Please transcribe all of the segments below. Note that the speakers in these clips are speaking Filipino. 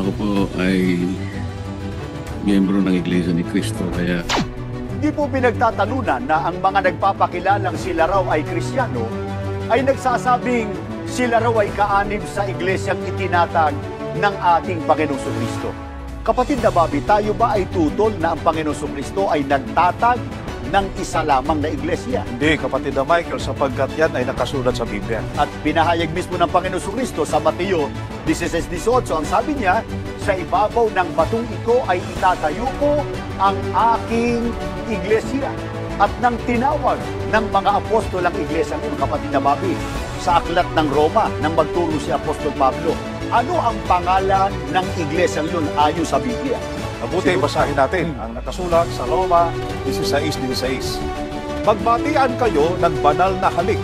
Ako po ay miyembro ng Iglesia ni Cristo, kaya Di po pinagtatalunan na ang mga nagpapakilalang sila raw ay Kristiyano ay nagsasabing sila raw ay kaanib sa iglesyang itinatag ng ating Panginoong Kristo. Kapatid na Bobby, tayo ba ay tutol na ang Panginoong Kristo ay nagtatag ng isa lamang na iglesia? Hindi, kapatid na Michael, sapagkat yan ay nakasulat sa Biblia. At pinahayag mismo ng Panginoong Kristo sa Mateo 16:18, ang sabi niya, sa ibabaw ng batong ito ay itatayo ko ang aking iglesia. At nang tinawag ng mga apostol ang iglesia ng kapatid na Bobby, sa aklat ng Roma, nang magturo si Apostol Pablo, ano ang pangalan ng iglesia yun ayon sa Biblia? Mabuti, basahin natin ang nakasulat sa Roma 16:16. Magbatian kayo ng banal na halik.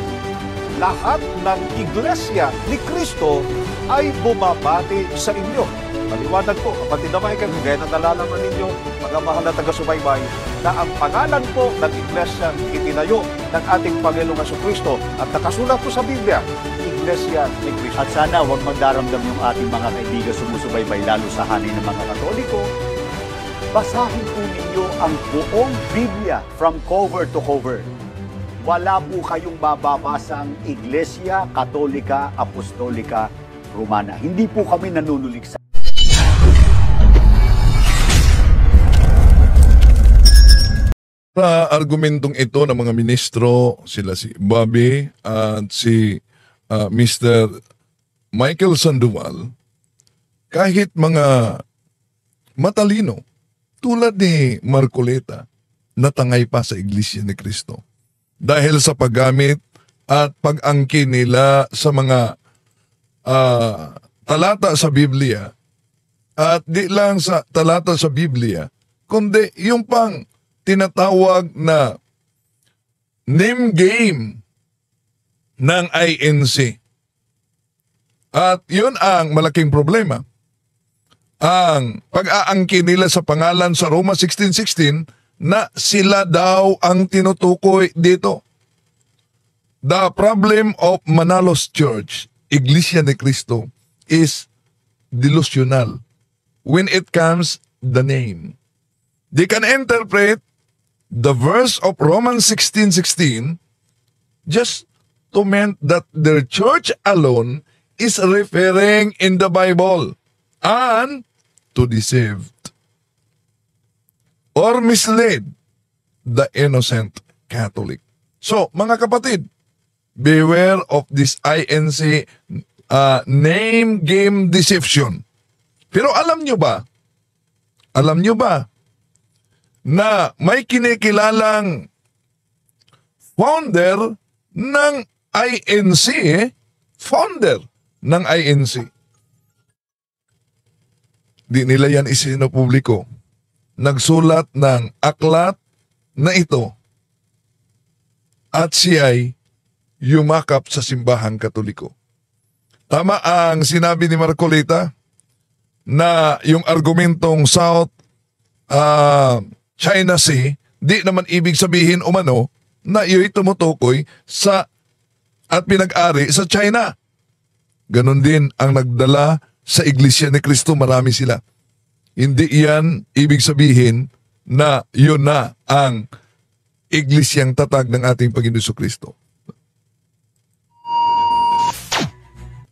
Lahat ng iglesia ni Kristo ay bumabati sa inyo. Maliwanag po, kapatid na Michael, kaya na nalalaman ninyo, mga mahal na taga-subaybay, na ang pangalan po ng iglesia itinayo ng ating Panginoong Jesucristo at nakasulat po sa Biblia, Iglesia ni Cristo. At sana huwag magdaramdam yung ating mga kaibigan sumusubaybay, lalo sa hanay ng mga Katoliko. Basahin po ninyo ang buong Biblia from cover to cover. Wala po kayong bababasang Iglesia Katolika Apostolika Romana. Hindi po kami nanunulig sa argumentong ito ng mga ministro, sila si Bobby at si Mr. Michael Sandoval, kahit mga matalino tulad ni Marcoleta, natangay pa sa Iglesia ni Cristo dahil sa paggamit at pag-angkin nila sa mga talata sa Biblia, at di lang sa talata sa Biblia, kundi yung pang tinatawag na name game ng INC. At yun ang malaking problema. Ang pag-aangkin nila sa pangalan sa Roma 16:16 na sila daw ang tinutukoy dito. The problem of Manalos Church, Iglesia ni Cristo, is delusional when it comes the name. They can interpret the verse of Romans 16:16 just to mean that their church alone is referring in the Bible and to deceive or mislead the innocent Catholic. So, mga kapatid, beware of this INC name game deception. Pero alam nyo ba na may kinikilalang founder ng INC, founder ng INC. Di nila yan isinopubliko. Nagsulat ng aklat na ito at siya'y yumakap sa simbahang Katoliko. Tama ang sinabi ni Marcoleta na yung argumentong South China Sea, di naman ibig sabihin umano na iyo'y tumutukoy sa at pinag-ari sa China. Ganon din ang nagdala sa Iglesia ni Cristo, marami sila. Hindi iyan ibig sabihin na yun na ang Iglesyang tatag ng ating Panginoon Kristo.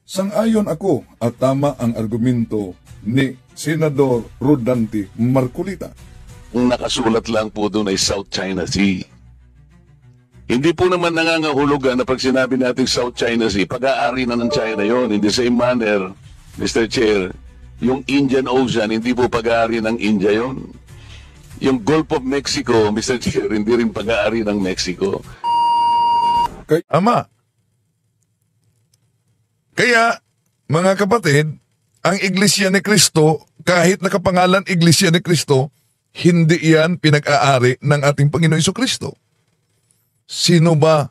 Sang-ayon ako at tama ang argumento ni Senador Rodante Marcoleta. Ang nakasulat lang po doon ay South China Sea. Hindi po naman nangangahulugan na pag sinabi natin South China Sea, pag-aari na ng China yon. In the same manner, Mr. Chair, yung Indian Ocean, hindi po pag-aari ng India yon. Yung Gulf of Mexico, Mr. Chair, hindi rin pag-aari ng Mexico. Ama. Kaya, mga kapatid, ang Iglesia ni Cristo, kahit nakapangalan Iglesia ni Cristo, hindi iyan pinag-aari ng ating Panginoon Jesucristo. Sino ba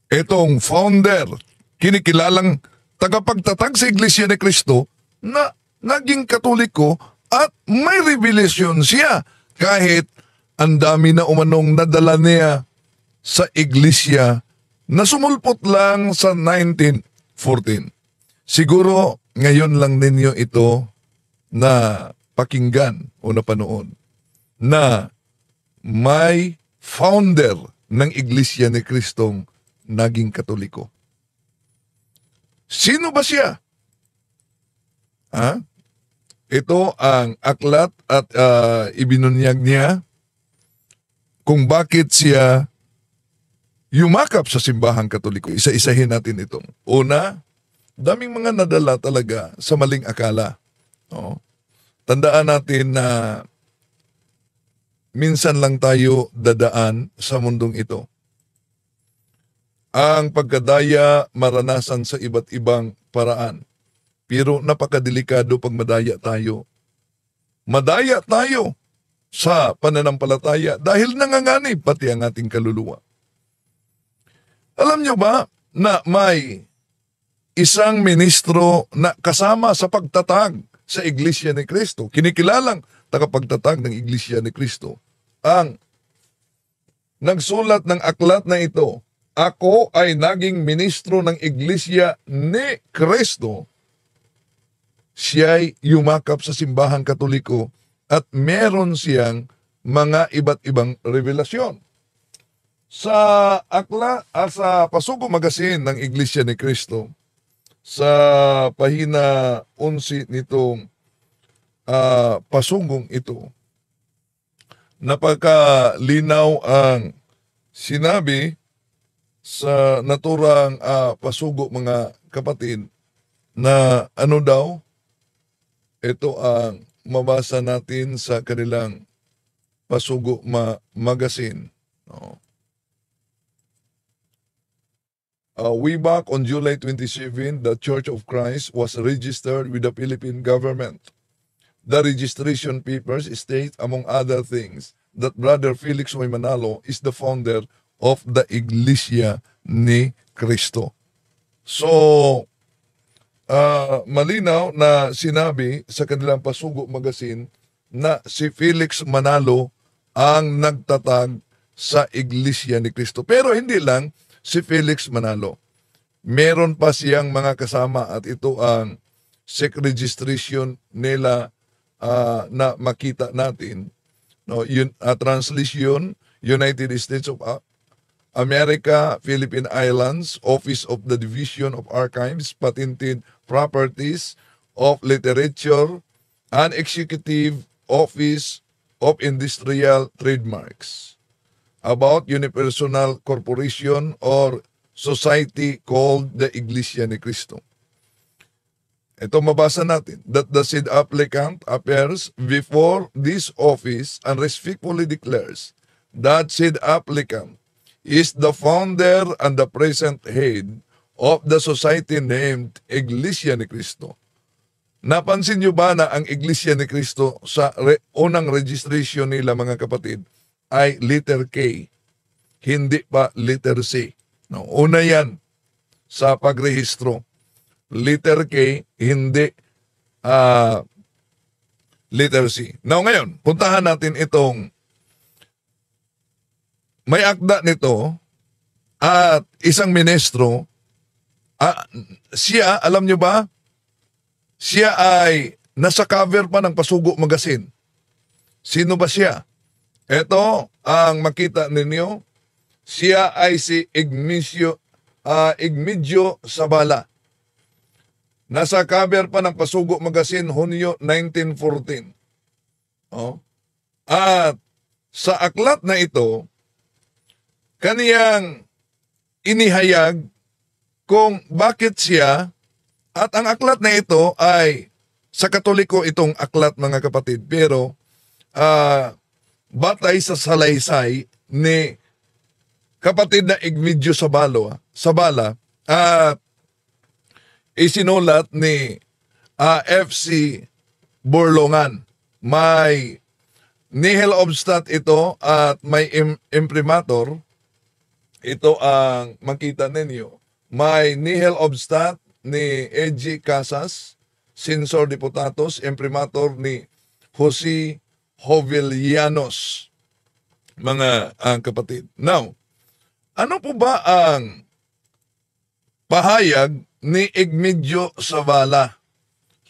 itong founder, kinikilalang tagapagtatag sa Iglesia ni Cristo na naging Katoliko at may revelasyon siya kahit ang dami na umanong nadala niya sa Iglesia na sumulpot lang sa 1914. Siguro ngayon lang ninyo ito na pakinggan o napanood na may founder ng Iglesia ni Kristong naging Katoliko. Sino ba siya? Ito ang aklat at ibinunyag niya kung bakit siya yumakap sa simbahang Katoliko. Isa-isahin natin itong. Una, daming mga nadala talaga sa maling akala. No? Tandaan natin na minsan lang tayo dadaan sa mundong ito. Ang pagkadaya maranasan sa iba't ibang paraan. Pero napakadelikado pag madaya tayo. Madaya tayo sa pananampalataya dahil nanganganib pati ang ating kaluluwa. Alam niyo ba na may isang ministro na kasama sa pagtatag sa Iglesia ni Cristo, kinikilalang tagapagtatag ng Iglesia ni Cristo, ang nagsulat ng aklat na ito, "Ako ay naging ministro ng Iglesia ni Cristo." Siya'y yumakap sa simbahang Katoliko at meron siyang mga iba't ibang revelasyon. Sa sa Pasugo Magazine ng Iglesia ni Cristo, sa pahina 11 nitong pasugong ito, napakalinaw ang sinabi sa naturang pasugo, mga kapatid, na ano daw, ito ang mabasa natin sa kanilang Pasugo Magazine. No? Way back on July 27, the Church of Christ was registered with the Philippine government. The registration papers state, among other things, that Brother Felix Hoy Manalo is the founder of the Iglesia ni Cristo. So, malinaw na sinabi sa kanilang Pasugo Magazine na si Felix Manalo ang nagtatag sa Iglesia ni Cristo. Pero hindi lang si Felix Manalo. Meron pa siyang mga kasama at ito ang SEC registration nila na makita natin. No, translation, United States of America, Philippine Islands, Office of the Division of Archives, Patented Properties of Literature, and Executive Office of Industrial Trademarks. About unipersonal corporation or society called the Iglesia ni Cristo. Ito mabasa natin, that the said applicant appears before this office and respectfully declares that said applicant is the founder and the present head of the society named Iglesia ni Cristo. Napansin niyo ba na ang Iglesia ni Cristo sa unang registration nila, mga kapatid, ay letter K, hindi pa letter C. No, una yan sa pagrehistro. Letter K, hindi letter C. Now ngayon, puntahan natin itong may akda nito at isang ministro. Siya, alam nyo ba? Siya ay nasa cover pa ng Pasugo Magazine. Sino ba siya? Ito ang makita ninyo. Siya ay si Igmedio Zabala. Nasa cover pa ng Pasugo Magazine, Hunyo 1914. At sa aklat na ito, kaniyang inihayag kung bakit siya, at ang aklat na ito ay sa Katoliko itong aklat, mga kapatid, pero batay sa salaysay ni kapatid na Igmedio Zabala at isinulat ni F.C. Borlongan. May nihil obstat ito at may imprimatur. Ito ang makita ninyo. May nihil obstat ni E.G. Casas, Censor Deputados, imprimatur ni Jose Jovellanos, mga kapatid. Now, ano po ba ang pahayag ni Igmedio Zabala?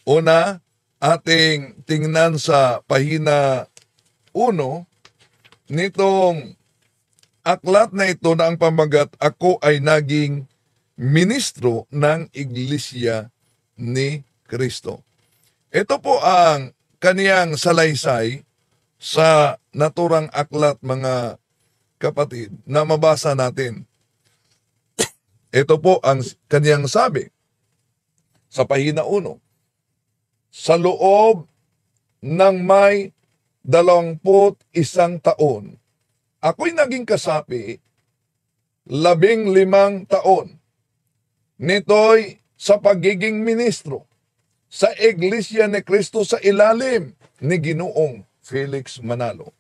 Una, ating tingnan sa pahina 1 nitong aklat na ito na ang pamagat, Ako ay naging ministro ng Iglesia ni Kristo. Ito po ang kaniyang salaysay sa naturang aklat, mga kapatid, na mabasa natin. Ito po ang kaniyang sabi sa pahina 1. Sa loob ng may 21 taon, ako'y naging kasapi 15 taon. Nito'y sa pagiging ministro sa Iglesia ni Kristo sa ilalim ni Ginoong Felix Manalo.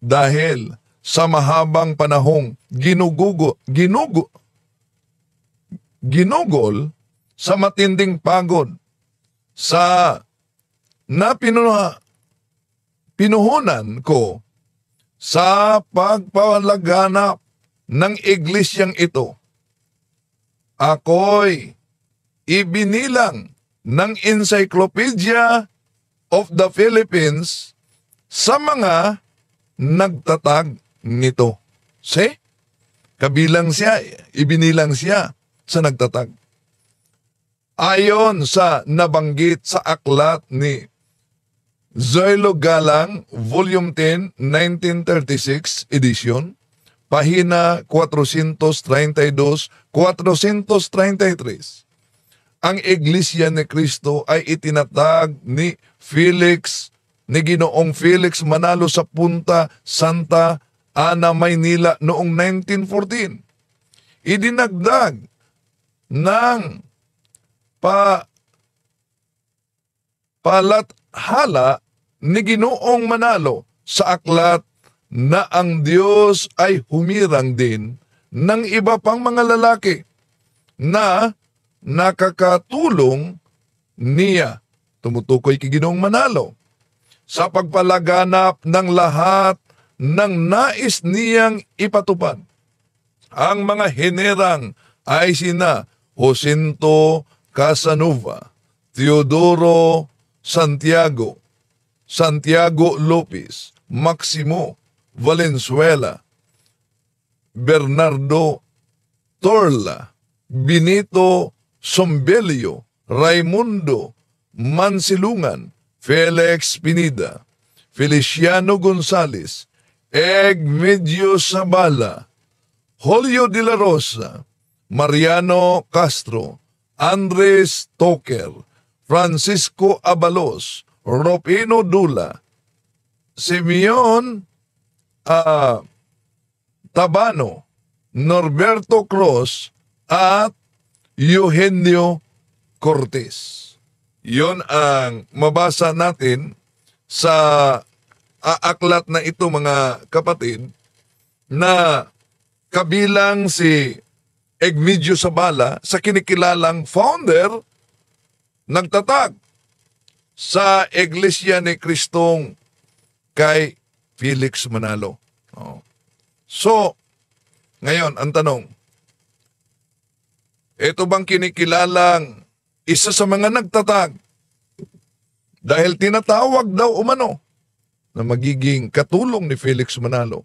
Dahil sa mahabang panahong ginugol sa matinding pagod sa pinuhunan ko sa pagpalaganap ng iglesyang ito, ako'y ibinilang ng Encyclopedia of the Philippines sa mga nagtatag nito. Kabilang siya, ibinilang siya sa nagtatag. Ayon sa nabanggit sa aklat ni Zoilo Galang, Volume 10, 1936 edition, pahina 432-433. Ang Iglesia ni Kristo ay itinatag ni Ginoong Felix Manalo sa Punta Santa Ana, Maynila noong 1914. Idinagdag ng palathala ni Ginoong Manalo sa aklat na ang Diyos ay humirang din ng iba pang mga lalaki na nakakatulong niya, tumutukoy kay Ginoong Manalo, sa pagpalaganap ng lahat ng nais niyang ipatupad. Ang mga henerang ay sina Jacinto Casanova, Teodoro Santiago Lopez, Maximo Valenzuela, Bernardo Torla, Benito Sombelio, Raimundo Mansilungan, Felix Pineda, Feliciano Gonzales, Egmedio Sabala, Julio de la Rosa, Mariano Castro, Andres Toker, Francisco Abalos, Ropino Dula, Simeon Tabano, Norberto Cruz, at Eugenio Cortez. Yon ang mabasa natin sa aklat na ito, mga kapatid, na kabilang si Egmedio Sabala sa kinikilalang founder, nagtatag sa Iglesia ni Kristong kay Felix Manalo. So, ngayon, ang tanong, ito bang kinikilalang isa sa mga nagtatag dahil tinatawag daw umano na magiging katulong ni Felix Manalo?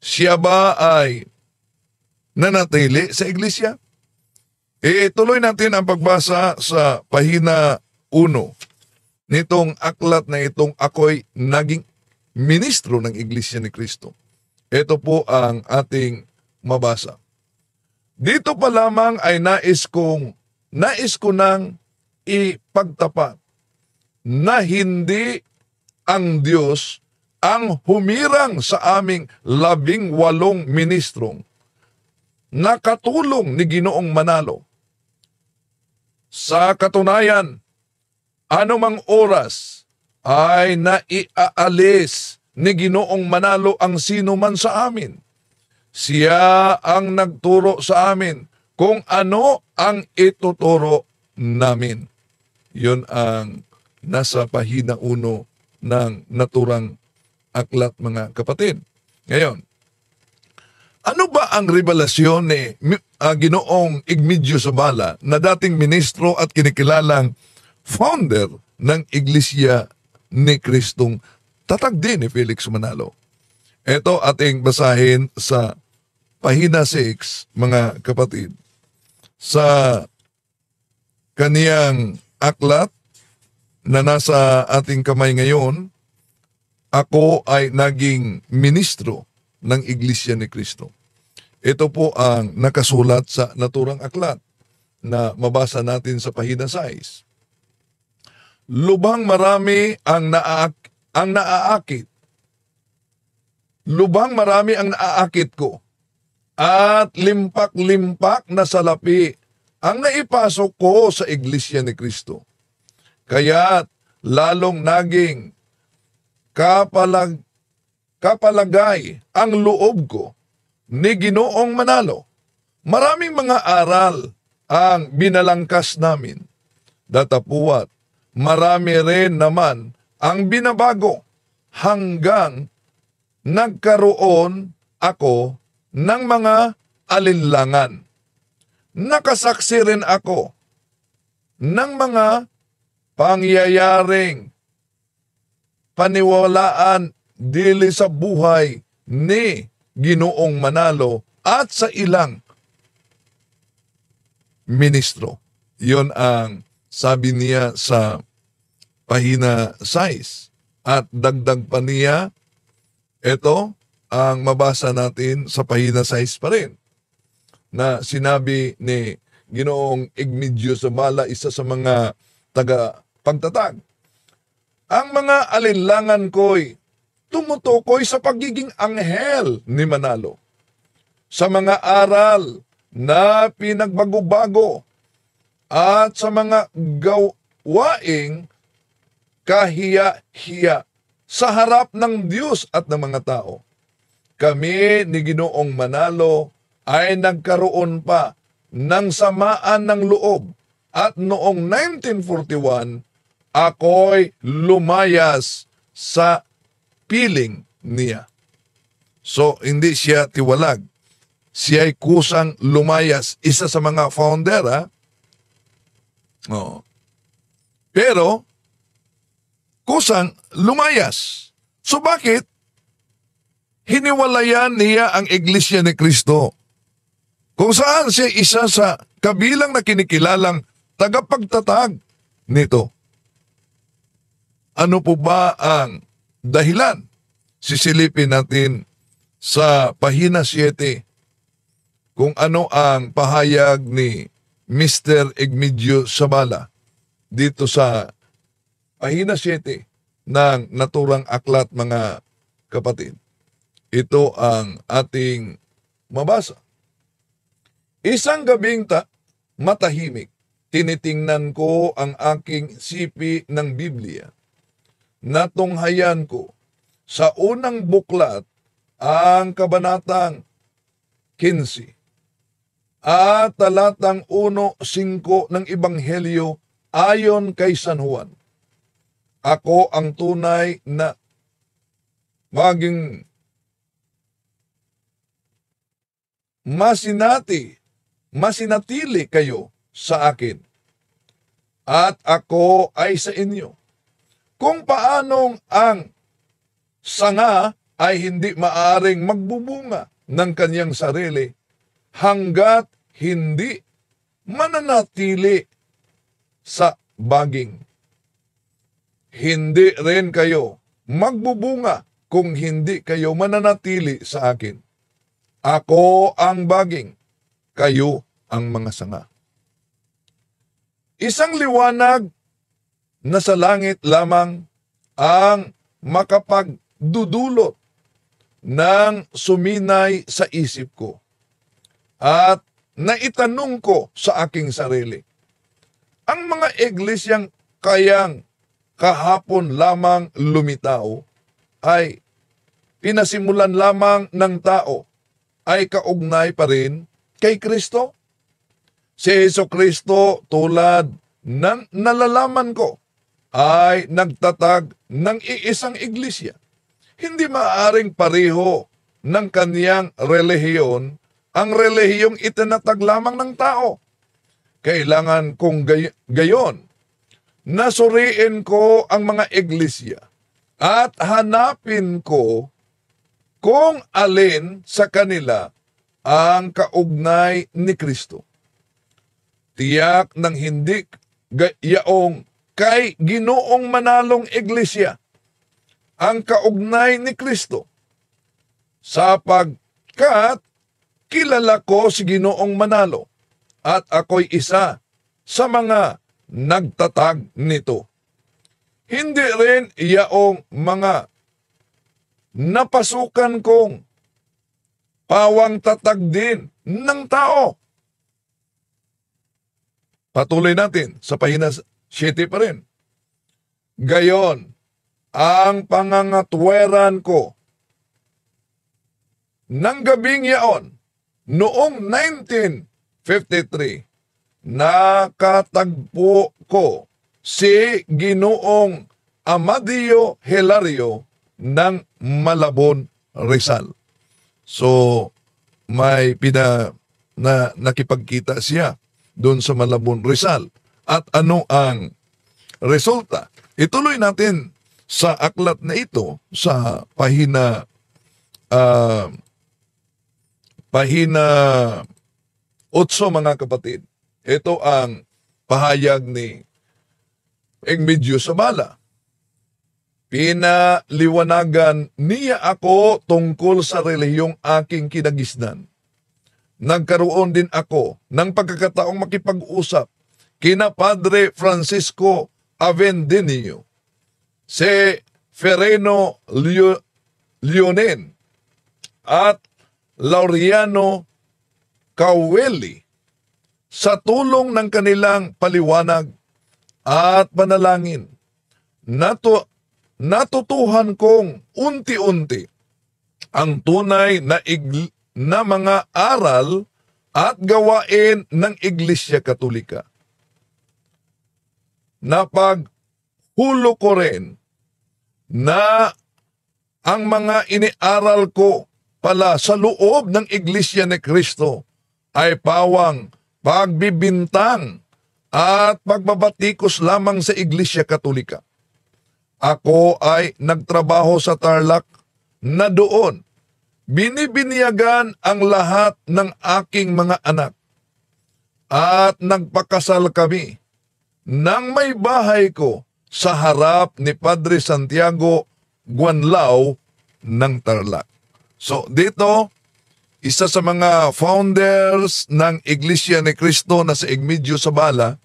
Siya ba ay nanatili sa iglesia? Tuloy natin ang pagbasa sa pahina 1 nitong aklat na itong Ako'y naging ministro ng Iglesia ni Kristo. Ito po ang ating mabasa. Dito pa lamang ay nais ko nang ipagtapat na hindi ang Diyos ang humirang sa aming 18 ministrong na katulong ni Ginoong Manalo. Sa katunayan, anumang oras ay naiaalis ni Ginoong Manalo ang sino man sa amin. Siya ang nagturo sa amin kung ano ang ituturo namin. Yun ang nasa pahina 1 ng naturang aklat, mga kapatid. Ngayon, ano ba ang revelasyon ni Ginoong Egmedio Sabala na dating ministro at kinikilalang founder ng Iglesia ni Kristong tatag din ni Felix Manalo. Ito ating basahin sa pahina 6, mga kapatid, sa kaniyang aklat na nasa ating kamay ngayon. Ako ay naging ministro ng Iglesia ni Cristo. Ito po ang nakasulat sa naturang aklat na mabasa natin sa pahina 6. Lubhang marami ang naaakit. Lubhang marami ang naaakit ko. At limpak-limpak na salapi ang naipasok ko sa Iglesia ni Cristo. Kaya't lalong naging kapalagay ang loob ko ni Ginoong Manalo. Maraming mga aral ang binalangkas namin. Datapuat, marami rin naman ang binabago hanggang nagkaroon ako ng mga alinlangan. Nakasaksi rin ako ng mga pangyayaring paniwalaan dili sa buhay ni Ginoong Manalo at sa ilang ministro. Yon ang sabi niya sa pahina 6. At dagdag pa niya, ito ang mabasa natin sa pahina 6 pa rin, na sinabi ni Ginoong Egmedio Zabala, isa sa mga taga-pagtatag. Ang mga alinlangan ko'y tumutukoy sa pagiging anghel ni Manalo, sa mga aral na pinagbago-bago at sa mga gawaing kahiya-hiya sa harap ng Diyos at ng mga tao. Kami ni Ginoong Manalo ay nagkaroon pa ng samaan ng loob at noong 1941, ako'y lumayas sa piling niya. So, hindi siya tiwalag. Siya ay kusang lumayas. Isa sa mga founder, ha? Oo. Pero, kusang lumayas. So, bakit? Hiniwalayan niya ang Iglesia ni Cristo, kung saan siya isa sa kabilang na kinikilalang tagapagtatag nito. Ano po ba ang dahilan? Sisilipin natin sa pahina 7 kung ano ang pahayag ni Mr. Egmedio Zabala dito sa pahina 7 ng naturang aklat, mga kapatid. Ito ang ating mabasa. Isang gabing matahimik, tinitingnan ko ang aking sipi ng Biblia. Natunghayan ko sa unang buklat ang kabanatang 15 at talatang 1:5 ng Ebanghelyo ayon kay San Juan. Ako ang tunay na maging masinatili kayo sa akin at ako ay sa inyo. Kung paanong ang sanga ay hindi maaring magbubunga ng kanyang sarili hanggat hindi mananatili sa baging. Hindi rin kayo magbubunga kung hindi kayo mananatili sa akin. Ako ang baging, kayo ang mga sanga. Isang liwanag na sa langit lamang ang makapagdudulot ng suminay sa isip ko at naitanong ko sa aking sarili. Ang mga iglesyang kayang kahapon lamang lumitaw ay pinasimulan lamang ng tao ay kaugnay pa rin kay Kristo. Si Jesucristo, tulad ng nalalaman ko, ay nagtatag ng iisang iglesia. Hindi maaaring pareho ng kaniyang relihiyon ang relihiyong itinatag lamang ng tao. Kailangan kung gayon, nasuriin ko ang mga iglesia at hanapin ko kung alin sa kanila ang kaugnay ni Kristo. Tiyak ng hindi yaong kay Ginoong Manalong Iglesia ang kaugnay ni Kristo, sapagkat kilala ko si Ginoong Manalo at ako'y isa sa mga nagtatag nito. Hindi rin yaong mga napasukan kong pawang tatag din ng tao. Patuloy natin sa pahina 7 pa rin. Gayon, ang pangangatweran ko ng gabing yaon noong 1953, nakatagpo ko si Ginoong Amadeo Hilario ng Malabon, Rizal. So, may nakipagkita siya doon sa Malabon, Rizal. At ano ang resulta? Ituloy natin sa aklat na ito sa pahina 8, mga kapatid. Ito ang pahayag ni Egmedio Sabala. Pinaliwanagan niya ako tungkol sa relihiyong aking kinagisnan. Nagkaroon din ako ng pagkakataong makipag-usap kina Padre Francisco Avendaño, si Fereno Leonen at Laureano Caueli. Sa tulong ng kanilang paliwanag at panalangin, natutuhan kong unti-unti ang tunay na mga aral at gawain ng Iglesia Katolika. Napaghulo ko rin na ang mga iniaral ko pala sa loob ng Iglesia ni Kristo ay pawang pagbibintang at pagbabatikos lamang sa Iglesia Katolika. Ako ay nagtrabaho sa Tarlac na doon binibinyagan ang lahat ng aking mga anak at nagpakasal kami nang may bahay ko sa harap ni Padre Santiago Guanlao ng Tarlac. So dito, isa sa mga founders ng Iglesia ni Cristo na si Egmedio Sabala,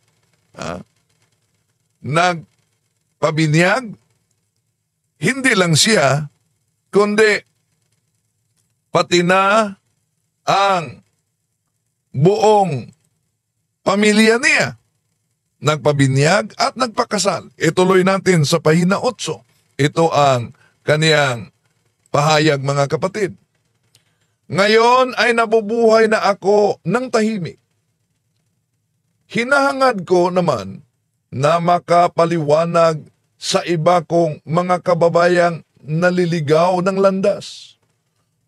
nagpabinyag, hindi lang siya, kundi pati na ang buong pamilya niya. Nagpabinyag at nagpakasal. Ituloy natin sa pahina 8. Ito ang kaniyang pahayag, mga kapatid. Ngayon ay nabubuhay na ako ng tahimik. Hinahangad ko naman na makapaliwanag sa iba kong mga kababayang naliligaw ng landas.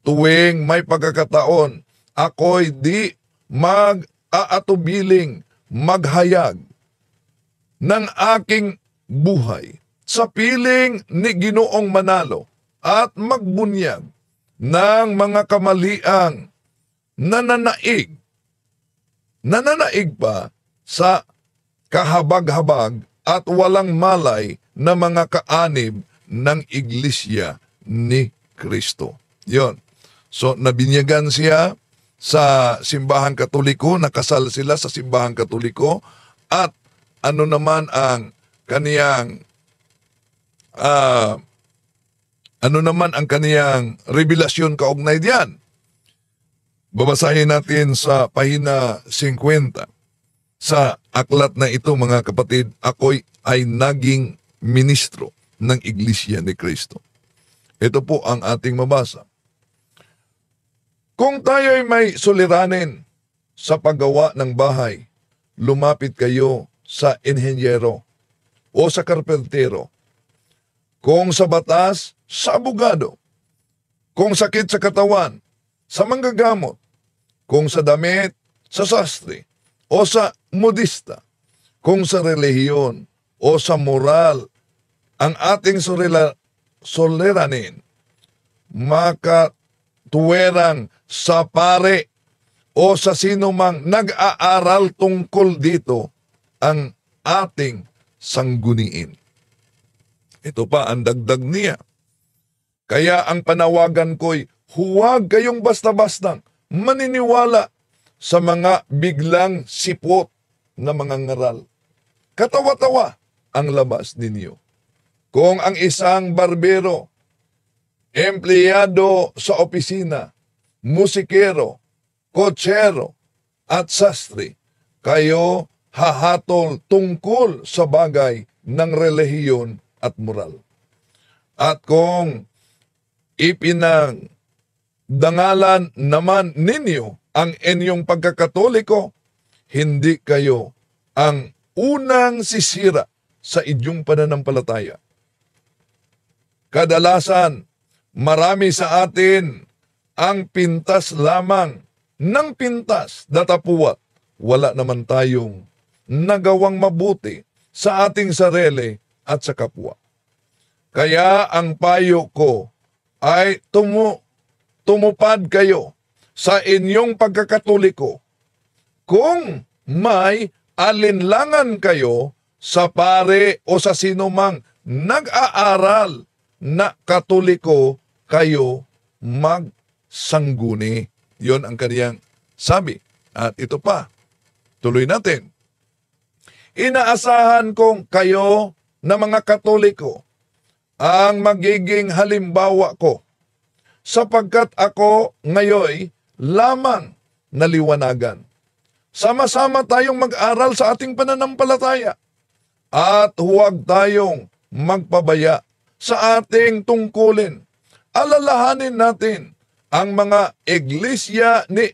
Tuwing may pagkakataon, ako'y di mag-aatubiling maghayag ng aking buhay sa piling ni Ginoong Manalo at magbunyag ng mga kamaliang nananaig pa sa kahabag-habag at walang malay na mga kaanib ng Iglesia ni Kristo. Yon. So, nabinyagan siya sa Simbahang Katoliko, nakasal sila sa Simbahang Katoliko, at ano naman ang kaniyang revelasyon kaugnay diyan? Babasahin natin sa pahina 50. Sa aklat na ito, mga kapatid, ako'y ay naging ministro ng Iglesia ni Cristo. Ito po ang ating mabasa. Kung tayo'y may suliranin sa paggawa ng bahay, lumapit kayo sa inhenyero o sa karpentero. Kung sa batas, sa abogado. Kung sakit sa katawan, sa manggagamot. Kung sa damit, sa sastre o sa modista. Kung sa relihiyon, o sa moral ang ating suliranin, makatuwerang sa pare o sa sino mang nag-aaral tungkol dito ang ating sangguniin. Ito pa ang dagdag niya. Kaya ang panawagan ko'y huwag kayong basta-bastang maniniwala sa mga biglang sipot na mga ngaral. Katawa-tawa ang labas ninyo. Kung ang isang barbero, empleyado sa opisina, musikero, kotsero, at sastre, kayo hahatol tungkol sa bagay ng relihiyon at moral. At kung ipinagdangalan naman ninyo ang inyong pagkakatoliko, hindi kayo ang unang sisira sa inyong pananampalataya. Kadalasan, marami sa atin ang pintas lamang ng pintas datapuat. Wala naman tayong nagawang mabuti sa ating sarili at sa kapwa. Kaya ang payo ko ay tumupad kayo sa inyong pagkakatoliko. Kung may alinlangan kayo sa pare o sa sinumang nag-aaral na katoliko, kayo magsangguni. Yon ang kaniyang sabi. At ito pa, tuloy natin. Inaasahan kong kayo na mga Katoliko ang magiging halimbawa ko, sapagkat ako ngayoy lamang naliwanagan. Sama-sama tayong mag-aral sa ating pananampalataya at huwag tayong magpabaya sa ating tungkulin. Alalahanin natin ang mga iglesia ni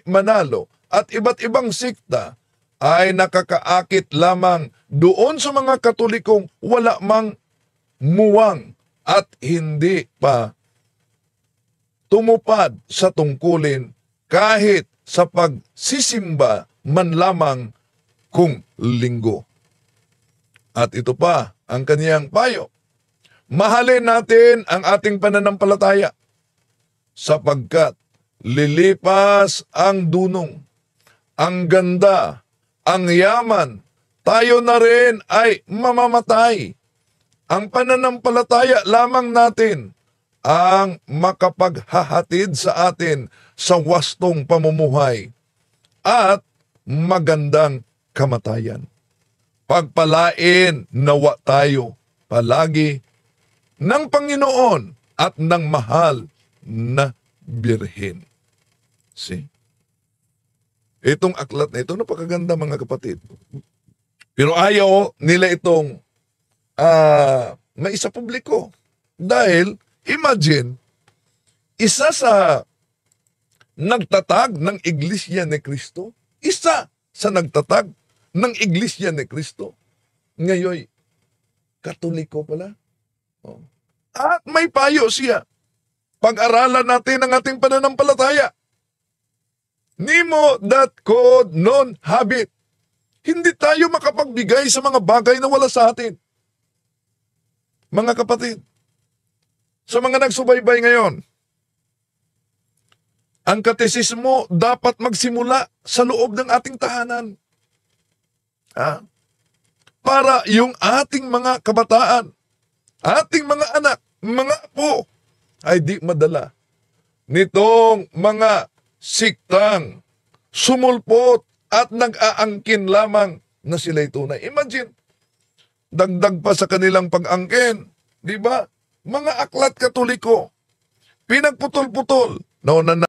Manalo at iba't ibang sikta ay nakakaakit lamang doon sa mga Katolikong wala mang muwang at hindi pa tumupad sa tungkulin kahit sa pagsisimba man lamang kung linggo. At ito pa ang kaniyang payo. Mahalin natin ang ating pananampalataya sapagkat lilipas ang dunong, ang ganda, ang yaman, tayo na rin ay mamamatay. Ang pananampalataya lamang natin ang makapaghahatid sa atin sa wastong pamumuhay at magandang kamatayan. Pagpalain nawa tayo palagi ng Panginoon at ng mahal na Birhen. See? Itong aklat na ito, napakaganda mga kapatid. Pero ayaw nila itong maisa publiko. Dahil, imagine, isa sa nagtatag ng Iglesia ni Cristo, isa sa nagtatag ng Iglesia ni Cristo, ngayon, Katoliko pala. Oh. At may payo siya. Pag-aralan natin ang ating pananampalataya. Nemo that could non habit. Hindi tayo makapagbigay sa mga bagay na wala sa atin. Mga kapatid, sa mga nagsubaybay ngayon, ang katesismo dapat magsimula sa loob ng ating tahanan. Para yung ating mga kabataan, ating mga anak, mga apo, ay di madala nitong mga siktang sumulpot at nag-aangkin lamang na sila'y tunay. Imagine, dagdag pa sa kanilang pag-angkin, di ba? Mga aklat Katoliko, pinagputol-putol. Nauna na